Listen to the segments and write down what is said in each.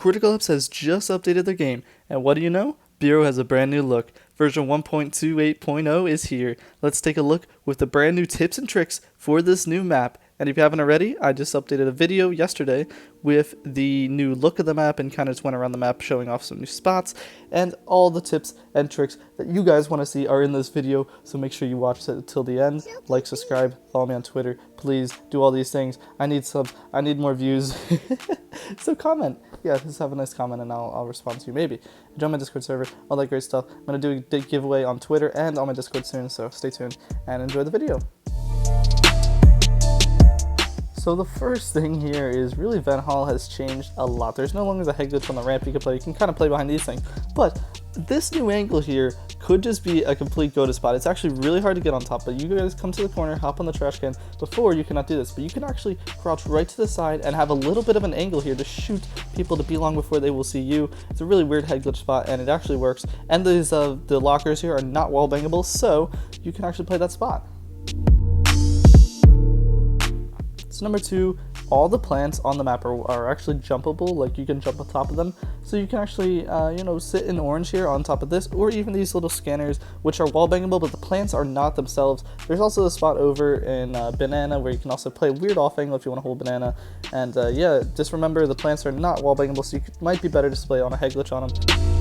Critical Ops has just updated their game, and what do you know? Bureau has a brand new look. Version 1.28.0 is here. Let's take a look with the brand new tips and tricks for this new map. And if you haven't already, I just updated a video yesterday with the new look of the map and kind of just went around the map showing off some new spots. And all the tips and tricks that you guys want to see are in this video, so make sure you watch it till the end. Like, subscribe, follow me on Twitter. Please do all these things. I need subs. I need more views. So comment. Yeah, just have a nice comment and I'll respond to you maybe. Join my Discord server, all that great stuff. I'm going to do a big giveaway on Twitter and on my Discord soon, so stay tuned and enjoy the video. So the first thing here is really Van Hall has changed a lot. There's no longer the head glitch on the ramp you can play. You can kind of play behind these things. But this new angle here could just be a complete go-to spot. It's actually really hard to get on top, but you guys come to the corner, hop on the trash can. Before, you cannot do this, but you can actually crouch right to the side and have a little bit of an angle here to shoot people to be long before they will see you. It's a really weird head glitch spot, and it actually works. And these the lockers here are not wall bangable, so you can actually play that spot. So number 2, all the plants on the map are actually jumpable, like you can jump on top of them. So you can actually, sit in orange here on top of this, or even these little scanners, which are wall bangable, but the plants are not themselves. There's also a spot over in banana where you can also play weird off angle if you want to hold banana. And yeah, just remember the plants are not wall bangable, so might be better to play on a head glitch on them.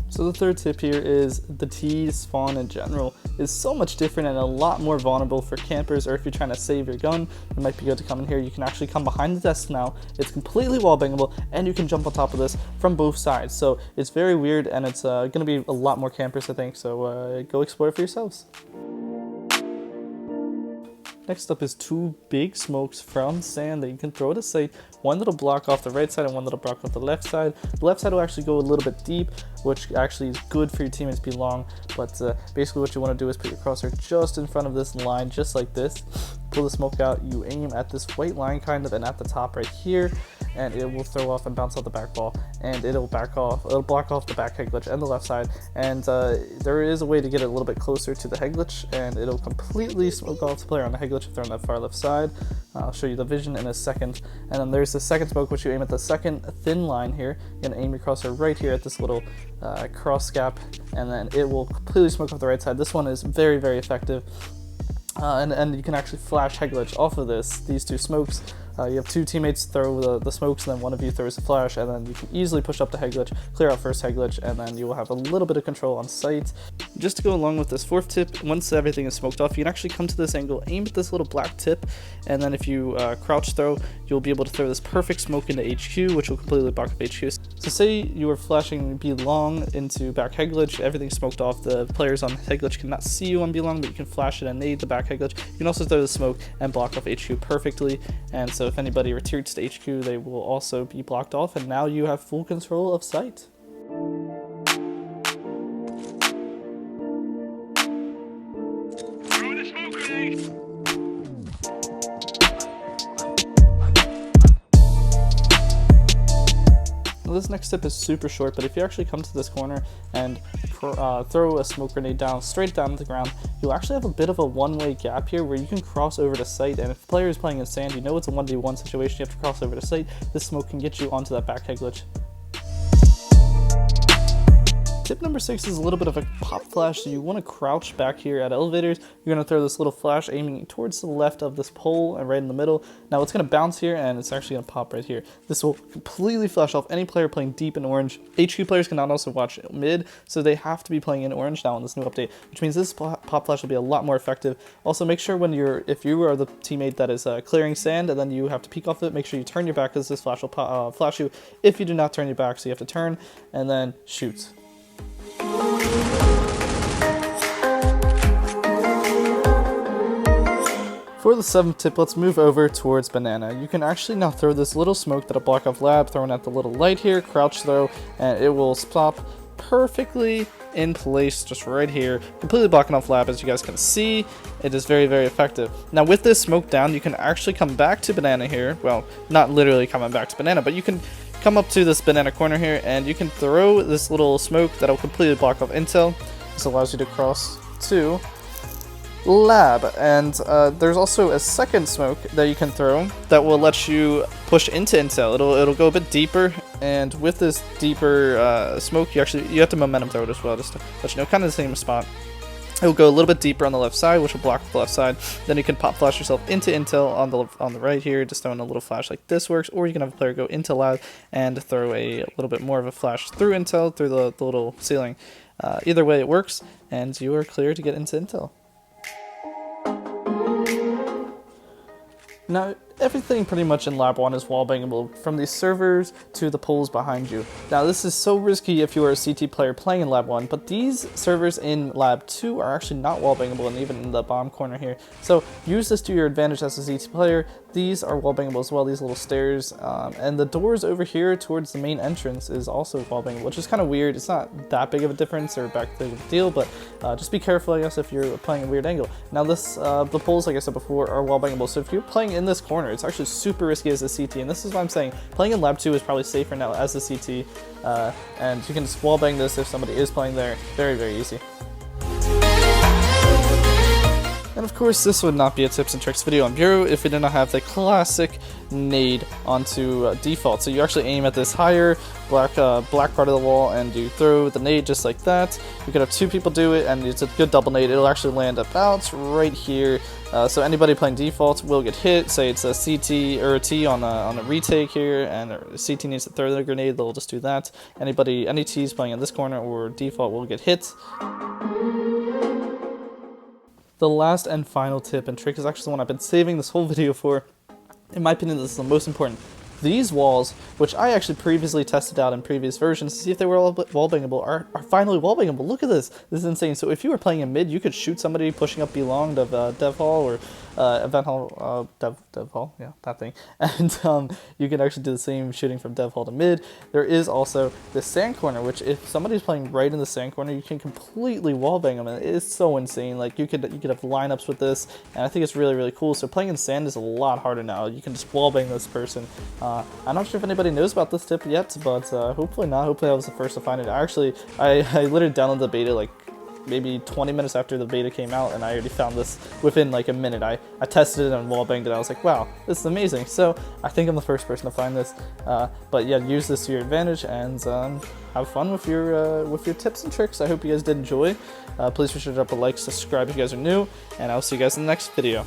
So the third tip here is the T spawn in general is so much different and a lot more vulnerable for campers, or if you're trying to save your gun, it might be good to come in here. You can actually come behind the desk now. It's completely wall bangable, and you can jump on top of this from both sides. So it's very weird, and it's going to be a lot more campers, I think. So go explore it for yourselves. Next up is 2 big smokes from sand that you can throw at a site. One that'll block off the right side and one that'll block off the left side. The left side will actually go a little bit deep, which actually is good for your teammates to be long. But basically what you want to do is put your crosshair just in front of this line, just like this. Pull the smoke out, you aim at this white line kind of, and at the top right here, and it will throw off and bounce off the back wall, and it'll block off the back head glitch and the left side. And there is a way to get it a little bit closer to the head glitch, and it'll completely smoke off the player on the head glitch if they're on that far left side. I'll show you the vision in a second. And then there's the second smoke, which you aim at the second thin line here. You're gonna aim your crosshair right here at this little cross gap, and then it will completely smoke off the right side. This one is very, very effective. And you can actually flash head glitch off of these 2 smokes. You have 2 teammates throw the smokes, and then one of you throws a flash, and then you can easily push up the head glitch, clear out first head glitch, and then you will have a little bit of control on site. Just to go along with this 4th tip, once everything is smoked off, you can actually come to this angle, aim at this little black tip, and then if you crouch throw, you'll be able to throw this perfect smoke into HQ, which will completely block up HQ. So say you are flashing B long into back head glitch, everything's smoked off, the players on head glitch cannot see you on B long, but you can flash it and nade the back head glitch. You can also throw the smoke and block off HQ perfectly, and so if anybody retreats to HQ, they will also be blocked off, and now you have full control of site. This next tip is super short, but if you actually come to this corner and throw a smoke grenade down straight down to the ground, you'll actually have a bit of a one-way gap here where you can cross over to site. And if the player is playing in sand, you know it's a 1v1 situation, you have to cross over to site. This smoke can get you onto that back head glitch. Tip number 6 is a little bit of a pop flash, so you want to crouch back here at elevators. You're going to throw this little flash aiming towards the left of this pole and right in the middle. Now it's going to bounce here, and it's actually going to pop right here. This will completely flash off any player playing deep in orange. HQ players cannot also watch mid, so they have to be playing in orange now in this new update, which means this pop flash will be a lot more effective. Also, make sure if you are the teammate that is clearing sand and then you have to peek off it, make sure you turn your back, because this flash will flash you if you do not turn your back, so you have to turn and then shoot. For the 7th tip, let's move over towards banana. You can actually now throw this little smoke that'll block off lab, throwing at the little light here, crouch throw, and it will stop perfectly in place just right here, completely blocking off lab. As you guys can see, it is very, very effective. Now with this smoke down, you can actually come back to banana here. Well, not literally coming back to banana, but you can come up to this banana corner here, and you can throw this little smoke that'll completely block off intel. This allows you to cross to lab, and there's also a second smoke that you can throw that will let you push into intel. It'll go a bit deeper, and with this deeper smoke, you have to momentum throw it as well, just to let you know, kind of the same spot. It'll go a little bit deeper on the left side, which will block the left side. Then you can pop flash yourself into intel on the right here, just throwing a little flash like this works, or you can have a player go into lab and throw a little bit more of a flash through intel, through the little ceiling. Either way it works, and you are clear to get into intel. Now, everything pretty much in Lab 1 is wallbangable, from these servers to the poles behind you. Now, this is so risky if you are a CT player playing in Lab 1, but these servers in Lab 2 are actually not wallbangable, and even in the bomb corner here. So, use this to your advantage as a CT player. These are wallbangable as well, these little stairs, and the doors over here towards the main entrance is also wallbangable, which is kind of weird. It's not that big of a difference or that big of a deal, but just be careful, I guess, if you're playing a weird angle. Now, the poles, like I said before, are wallbangable, so if you're playing in this corner, it's actually super risky as a CT, and this is what I'm saying. Playing in Lab 2 is probably safer now as a CT, and you can just wallbang this if somebody is playing there. Very, very easy. And of course, this would not be a tips and tricks video on Bureau if we did not have the classic nade onto default. So you actually aim at this higher black part of the wall, and you throw the nade just like that. You could have two people do it, and it's a good double nade. It'll actually land about right here. So anybody playing default will get hit. Say it's a CT or a T on a retake here, and CT needs to throw the grenade. They'll just do that. Any T's playing in this corner or default will get hit. The last and final tip and trick is actually the one I've been saving this whole video for. In my opinion, this is the most important. These walls, which I actually previously tested out in previous versions to see if they were all wallbangable, are finally wallbangable. Look at this. This is insane. So if you were playing in mid, you could shoot somebody pushing up belonged of Dev Hall or Event Hall, Dev Hall, yeah, that thing. And you can actually do the same shooting from Dev Hall to mid. There is also the sand corner, which if somebody's playing right in the sand corner, you can completely wallbang them. And it is so insane. Like you could have lineups with this, and I think it's really, really cool. So playing in sand is a lot harder now. You can just wallbang this person. I'm not sure if anybody knows about this tip yet, but hopefully not. Hopefully I was the first to find it. Actually, I literally downloaded the beta like maybe 20 minutes after the beta came out, and I already found this within like a minute. I tested it and wallbanged it. I was like, wow, this is amazing. So I think I'm the first person to find this. But yeah, use this to your advantage and have fun with your tips and tricks. I hope you guys did enjoy. Please be sure to drop a like, subscribe if you guys are new, and I'll see you guys in the next video.